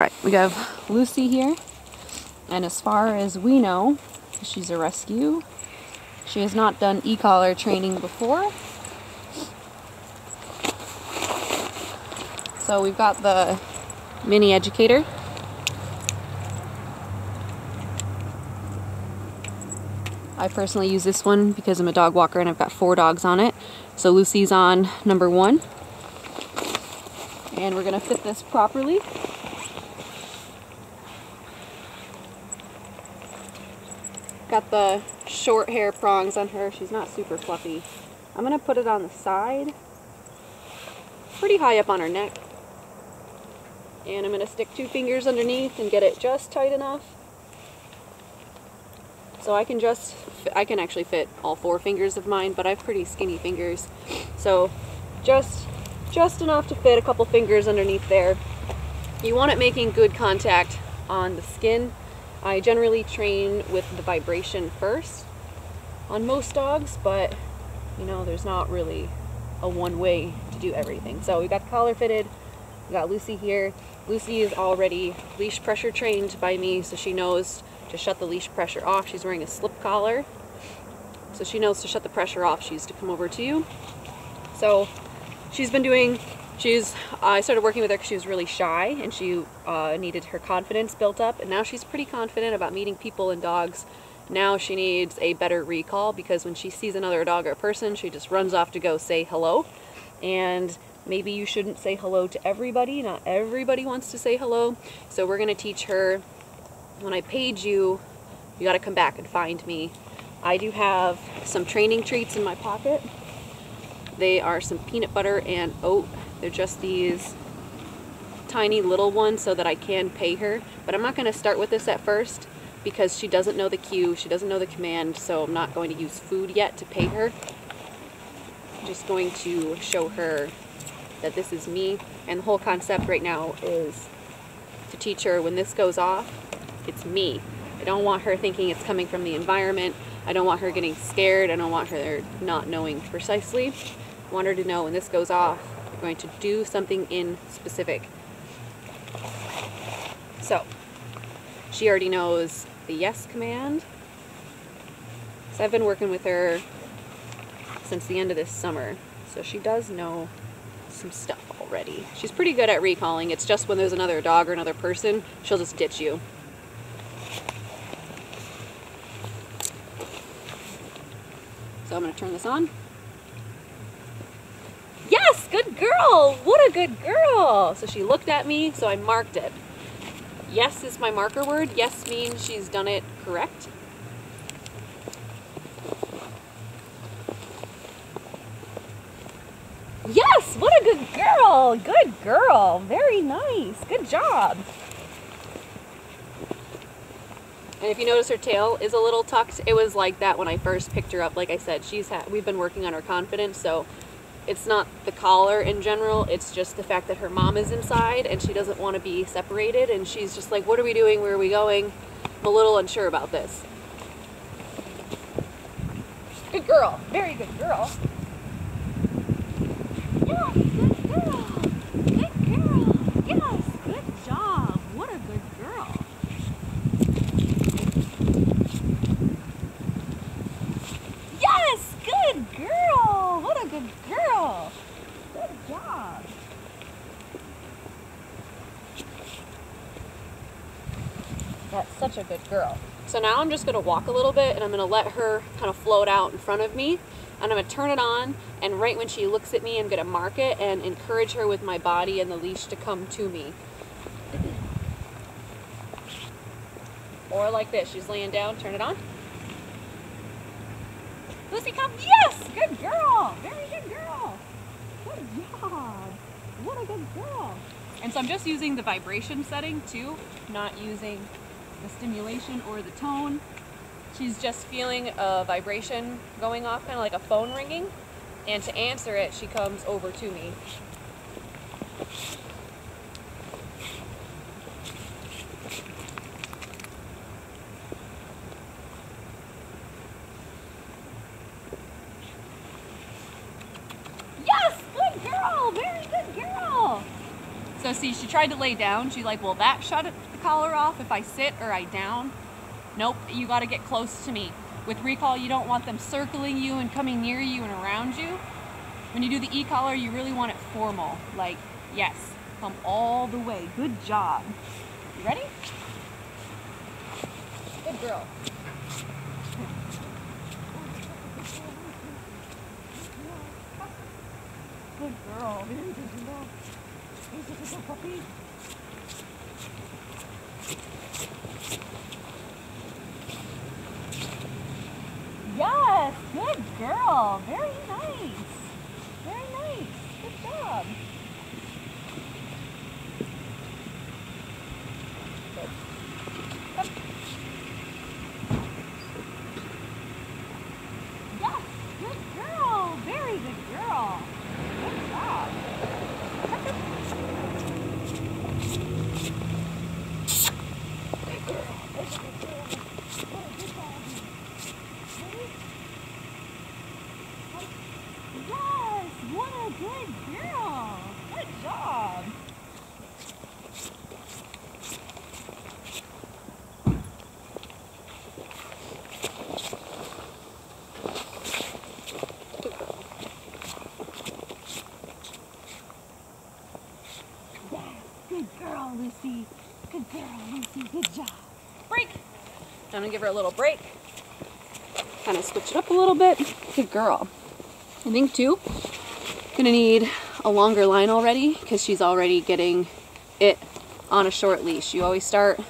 Alright, we have Lucy here, and as far as we know, she's a rescue. She has not done e-collar training before. So we've got the mini educator. I personally use this one because I'm a dog walker and I've got 4 dogs on it. So Lucy's on number 1. And we're going to fit this properly. Got the short hair prongs on her. She's not super fluffy. I'm going to put it on the side, pretty high up on her neck. And I'm going to stick 2 fingers underneath and get it just tight enough. So I can actually fit all 4 fingers of mine, but I have pretty skinny fingers. So just enough to fit a couple fingers underneath there. You want it making good contact on the skin. I generally train with the vibration first on most dogs, but you know, there's not really a one way to do everything. So we got the collar fitted, we got Lucy here. Lucy is already leash pressure trained by me, so she knows to shut the leash pressure off. She's wearing a slip collar, so she knows to shut the pressure off. She's to come over to you. So she's been doing, I started working with her because she was really shy and she needed her confidence built up, and now she's pretty confident about meeting people and dogs. Now she needs a better recall, because when she sees another dog or person, she just runs off to go say hello. And maybe you shouldn't say hello to everybody. Not everybody wants to say hello. So we're going to teach her, when I page you, you got to come back and find me. I do have some training treats in my pocket. They are some peanut butter and oat. They're just these tiny little ones so that I can pay her. But I'm not going to start with this at first because she doesn't know the cue, she doesn't know the command, so I'm not going to use food yet to pay her. I'm just going to show her that this is me, and the whole concept right now is to teach her when this goes off, it's me. I don't want her thinking it's coming from the environment. I don't want her getting scared. I don't want her not knowing precisely. I want her to know when this goes off, we're going to do something in specific. So she already knows the yes command. So I've been working with her since the end of this summer, so she does know some stuff already. She's pretty good at recalling. It's just when there's another dog or another person, she'll just ditch you. So I'm going to turn this on. Yes, good girl! What a good girl! So she looked at me, so I marked it. Yes is my marker word. Yes means she's done it correct. Yes! What a good girl! Good girl! Very nice! Good job! And if you notice, her tail is a little tucked. It was like that when I first picked her up. Like I said, we've been working on her confidence, so it's not the collar in general, it's just the fact that her mom is inside and she doesn't want to be separated, and she's just like, what are we doing? Where are we going? I'm a little unsure about this. Good girl. Very good girl. Yes, good girl. Good girl. Yes, good job. What a good girl. Yes, good girl. What a good girl. Good job. That's such a good girl. So now I'm just going to walk a little bit and I'm going to let her kind of float out in front of me. And I'm going to turn it on, and right when she looks at me, I'm going to mark it and encourage her with my body and the leash to come to me. Or like this, she's laying down, turn it on. Lucy, come. Yes, good girl. Very good girl. Good job. What a good girl. And so I'm just using the vibration setting too, not using the stimulation or the tone. She's just feeling a vibration going off, kind of like a phone ringing, and to answer it, she comes over to me. Yes, good girl, very good girl. So see, See, she tried to lay down. She's like, well, that shut the collar off if I sit or I down. Nope, you got to get close to me. With recall, you don't want them circling you and coming near you and around you. When you do the e-collar, you really want it formal. Like, yes, come all the way. Good job. You ready? Good girl. Good girl. Very good girl. Here's a little puppy. Yes, good girl. Very nice. Very nice. Good job. Good. Come. Yes, good girl. Very good girl. Good job. Good girl. Good girl. Yes, what a good girl. Good job. Good girl, Lucy. Good girl, Lucy. Good job. Break. I'm gonna give her a little break. Kind of switch it up a little bit. Good girl. I think too, gonna need a longer line already because she's already getting it on a short leash. You always start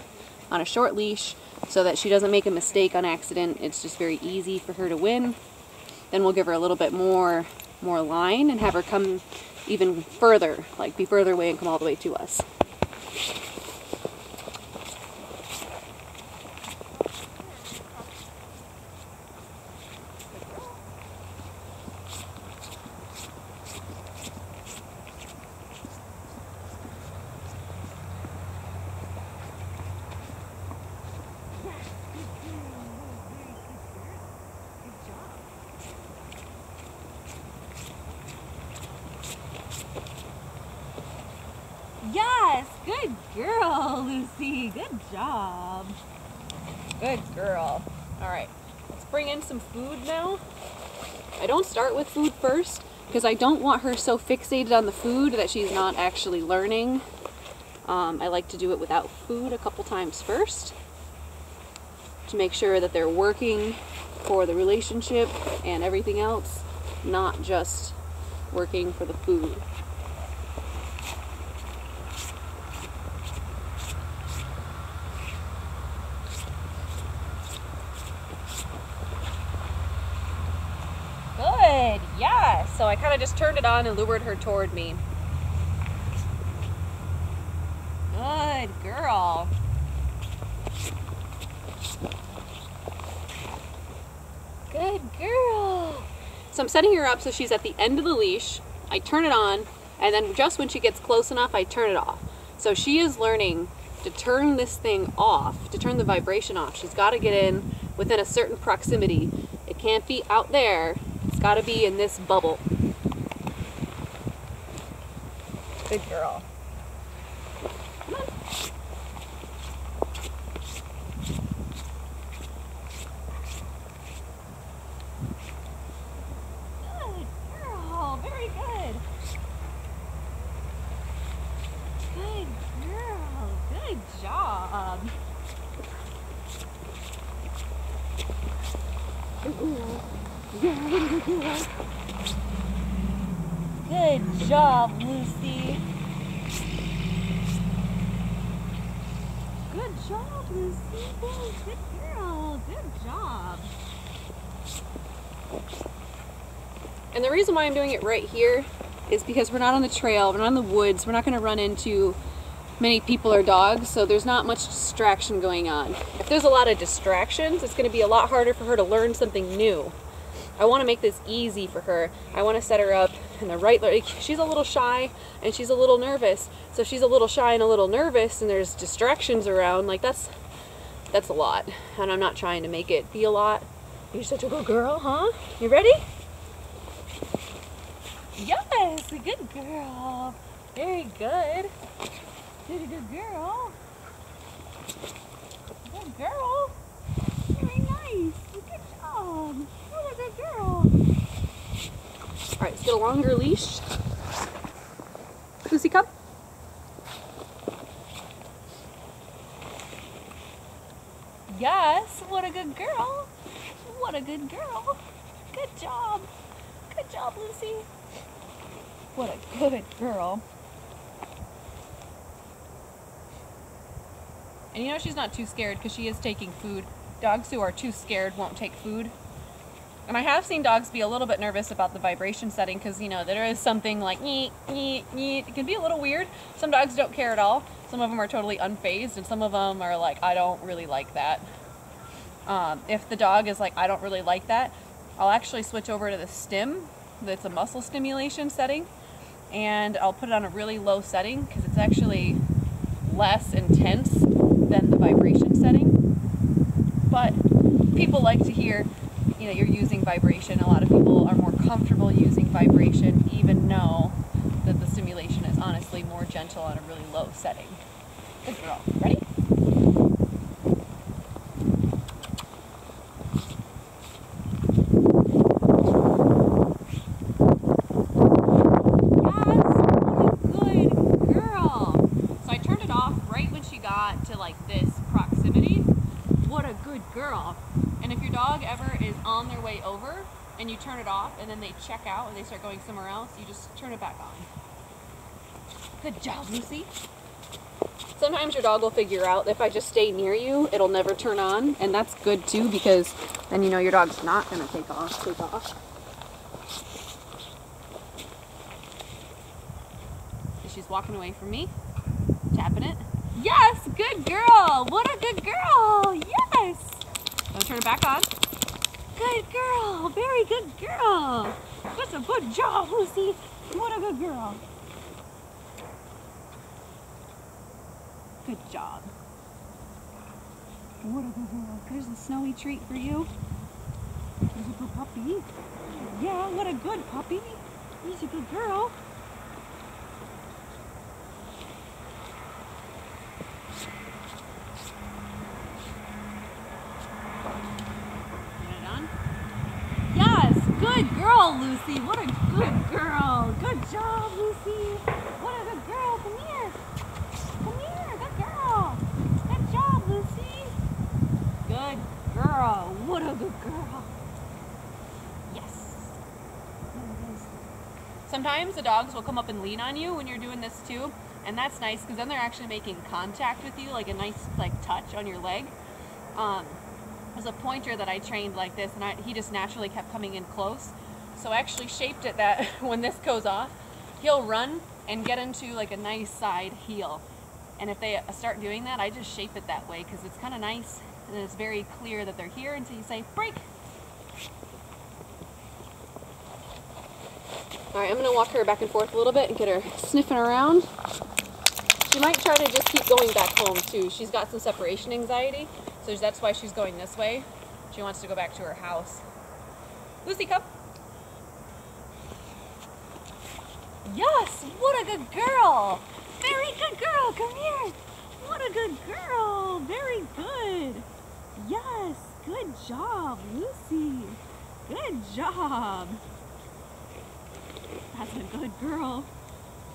on a short leash so that she doesn't make a mistake on accident. It's just very easy for her to win. Then we'll give her a little bit more line and have her come even further, like be further away and come all the way to us. Yes, good girl, Lucy. Good job. Good girl. All right, let's bring in some food now. I don't start with food first because I don't want her so fixated on the food that she's not actually learning. I like to do it without food a couple times first to make sure that they're working for the relationship and everything else, not just working for the food. Good, yeah. So I kind of just turned it on and lured her toward me. Good girl. Good girl. So I'm setting her up so she's at the end of the leash. I turn it on, and then just when she gets close enough, I turn it off. So she is learning to turn this thing off, to turn the vibration off. She's got to get in within a certain proximity. It can't be out there. It's got to be in this bubble. Good girl. Come on. Good girl. Very good. Good girl. Good job. Good job, Lucy. Good job, Lucy. Good girl. Good job. And the reason why I'm doing it right here is because we're not on the trail, we're not in the woods, we're not going to run into many people or dogs, so there's not much distraction going on. If there's a lot of distractions, it's going to be a lot harder for her to learn something new. I want to make this easy for her. I want to set her up in the right, like, she's a little shy and she's a little nervous. So she's a little shy and a little nervous and there's distractions around, like that's a lot. And I'm not trying to make it be a lot. You're such a good girl, huh? You ready? Yes, good girl. Very good. Did a good girl. Good girl. Very nice. Good job. What a good girl. All right, let's get a longer leash. Lucy, come. Yes, what a good girl. What a good girl. Good job. Good job, Lucy. What a good girl. And you know she's not too scared because she is taking food. Dogs who are too scared won't take food. And I have seen dogs be a little bit nervous about the vibration setting because, you know, there is something like neat, neat, neat. It can be a little weird. Some dogs don't care at all. Some of them are totally unfazed, and some of them are like, I don't really like that. If the dog is like, I don't really like that, I'll actually switch over to the stim. That's a muscle stimulation setting. And I'll put it on a really low setting because it's actually less intense than the vibration setting. But people like to hear, you know, you're using vibration. A lot of people are more comfortable using vibration, even though that the stimulation is honestly more gentle on a really low setting. Good girl. Ready? Girl. And if your dog ever is on their way over and you turn it off and then they check out and they start going somewhere else, you just turn it back on. Good job, Lucy. Sometimes your dog will figure out that if I just stay near you, it'll never turn on, and that's good too because then you know your dog's not going to take off. And she's walking away from me, tapping it. Yes, good girl. What a good girl. Yes. I'm gonna turn it back on. Good girl. Very good girl. That's a good job, Lucy. What a good girl. Good job. What a good girl. There's a snowy treat for you. There's a good puppy. Yeah, what a good puppy. He's a good girl. Good girl, Lucy. What a good girl. Good job, Lucy. What a good girl. Come here. Come here. Good girl. Good job, Lucy. Good girl. What a good girl. Yes. Sometimes the dogs will come up and lean on you when you're doing this too. And that's nice because then they're actually making contact with you, like a nice touch on your leg. There's a pointer that I trained like this, and he just naturally kept coming in close. So I actually shaped it that when this goes off, he'll run and get into like a nice side heel. And if they start doing that, I just shape it that way because it's kind of nice and it's very clear that they're here until you say break. All right, I'm gonna walk her back and forth a little bit and get her sniffing around. She might try to just keep going back home too. She's got some separation anxiety. So that's why she's going this way. She wants to go back to her house. Lucy, come. Yes, what a good girl. Very good girl, come here. What a good girl, very good. Yes, good job, Lucy. Good job. That's a good girl.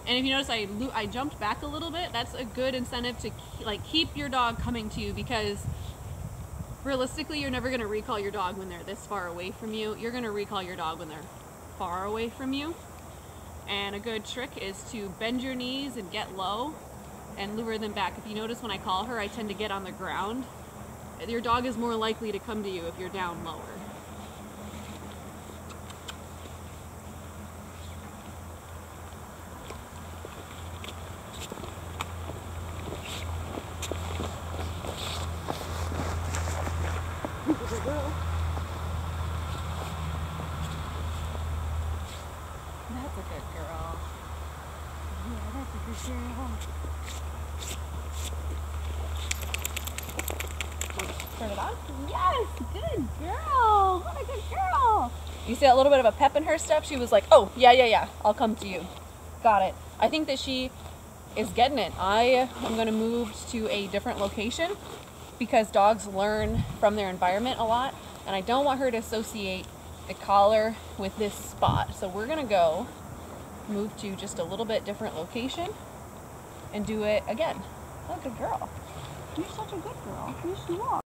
And if you notice, I jumped back a little bit. That's a good incentive to keep your dog coming to you because realistically, you're never going to recall your dog when they're this far away from you. You're going to recall your dog when they're far away from you. And a good trick is to bend your knees and get low and lure them back. If you notice when I call her, I tend to get on the ground. Your dog is more likely to come to you if you're down lower. That's a good girl. Yeah, that's a good girl. Turn it on. Yes, good girl. What a good girl. You see a little bit of a pep in her step? She was like, oh, yeah, I'll come to you. Got it. I think that she is getting it. I am going to move to a different location because dogs learn from their environment a lot, and I don't want her to associate a collar with this spot. So we're going to go move to just a little bit different location and do it again. Oh, good girl. You're such a good girl. Yes, you are.